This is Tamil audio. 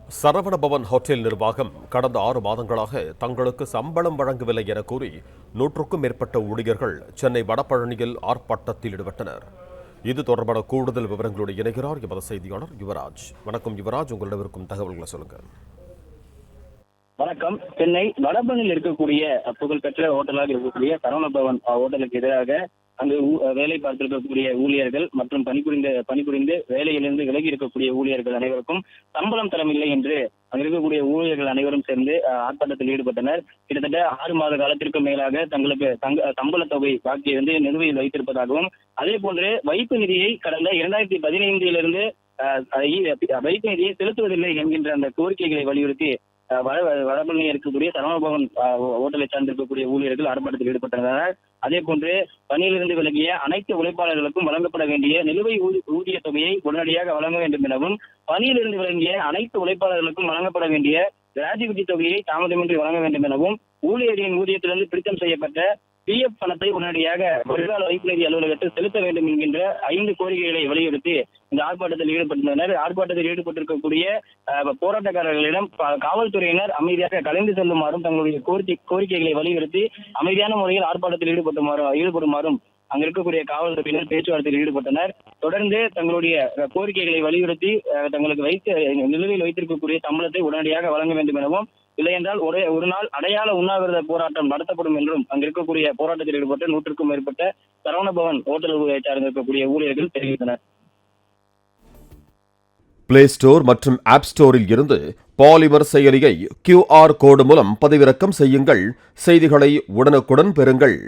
சரவணபவன் ஹோட்டல் நிர்வாகம் கடந்த 6 மாதங்களாக தங்களுக்கு சம்பளம் வழங்கவில்லை என கூறி 100க்கும் மேற்பட்ட ஊழியர்கள் சென்னை வடபழனியில் ஆர்ப்பாட்டத்தில் ஈடுபட்டனர். இது தொடர்பான கூடுதல் விவரங்களோடு இணைகிறார் எமது செய்தியாளர் யுவராஜ். வணக்கம் யுவராஜ், உங்களிடம் இருக்கும் தகவல்களை சொல்லுங்க. வணக்கம். சென்னை வடபழனியில் இருக்கக்கூடிய புகழ்பெற்ற ஹோட்டலாக இருக்கக்கூடிய சரவணபவன் ஹோட்டலுக்கு எதிராக அங்கு வேலை பார்த்திருக்கக்கூடிய ஊழியர்கள் மற்றும் பணிபுரிந்து வேலையிலிருந்து விலகி இருக்கக்கூடிய ஊழியர்கள் அனைவருக்கும் சம்பளம் தரவில்லை என்று அங்கு இருக்கக்கூடிய ஊழியர்கள் அனைவரும் சேர்ந்து ஆர்ப்பாட்டத்தில் ஈடுபட்டனர். கிட்டத்தட்ட 6 மாத காலத்திற்கு மேலாக தங்களுக்கு சம்பள தொகை பாக்கி நிலுவையில் வைத்திருப்பதாகவும், அதே போன்று வைப்பு நிதியை கடந்த 2015 வைப்பு நிதியை செலுத்துவதில்லை என்கின்ற அந்த கோரிக்கைகளை வலியுறுத்தி வடபழனியில் இருக்கக்கூடிய சரவணபவன் ஹோட்டலை சார்ந்திருக்கக்கூடிய ஊழியர்கள் ஆர்ப்பாட்டத்தில் ஈடுபட்டனர். அதே போன்று பணியிலிருந்து விலகிய அனைத்து உழைப்பாளர்களுக்கும் வழங்கப்பட வேண்டிய நிலுவை ஊதிய தொகையை உடனடியாக வழங்க வேண்டும் எனவும், பணியிலிருந்து விலகிய அனைத்து உழைப்பாளர்களுக்கும் வழங்கப்பட வேண்டிய கிராஜுவிட்டி தொகையை தாமதமின்றி வழங்க வேண்டும் எனவும், ஊழியர்களின் ஊதியத்திலிருந்து பிடித்தம் செய்யப்பட்ட PF பணத்தை உடனடியாக வருங்கால வைப்பு நிதி அலுவலகத்தில் செலுத்த வேண்டும் என்கின்ற 5 கோரிக்கைகளை வலியுறுத்தி இந்த ஆர்ப்பாட்டத்தில் ஈடுபட்டுள்ளனர். ஆர்ப்பாட்டத்தில் ஈடுபட்டிருக்கக்கூடிய போராட்டக்காரர்களிடம் காவல்துறையினர் அமைதியாக கலைந்து செல்லுமாறும் தங்களுடைய கோரிக்கைகளை வலியுறுத்தி அமைதியான முறையில் ஆர்ப்பாட்டத்தில் ஈடுபடுமாறும் அங்க இருக்கக்கூடிய காவல்துறையினர் பேச்சுவார்த்தையில் ஈடுபட்டனர். தொடர்ந்து தங்களுடைய கோரிக்கைகளை வலியுறுத்தி தங்களுக்கு நிலுவையில் வைத்திருக்கக்கூடிய சம்பளத்தை உடனடியாக வழங்க வேண்டும் எனவும், இல்லையென்றால் ஒரு நாள் அடையாள உண்ணாவிரத போராட்டம் நடத்தப்படும் என்றும் அங்கு இருக்கக்கூடிய போராட்டத்தில் ஈடுபட்ட 100க்கும் மேற்பட்ட சரவணபவன் ஹோட்டல் சார்ந்திருக்கக்கூடிய ஊழியர்கள் தெரிவித்தனர். பிளே ஸ்டோர் மற்றும் ஆப் ஸ்டோரில் இருந்து பாலிமர் செயலியை QR கோடு மூலம் பதிவிறக்கம் செய்யுங்கள். செய்திகளை உடனுக்குடன் பெறுங்கள்.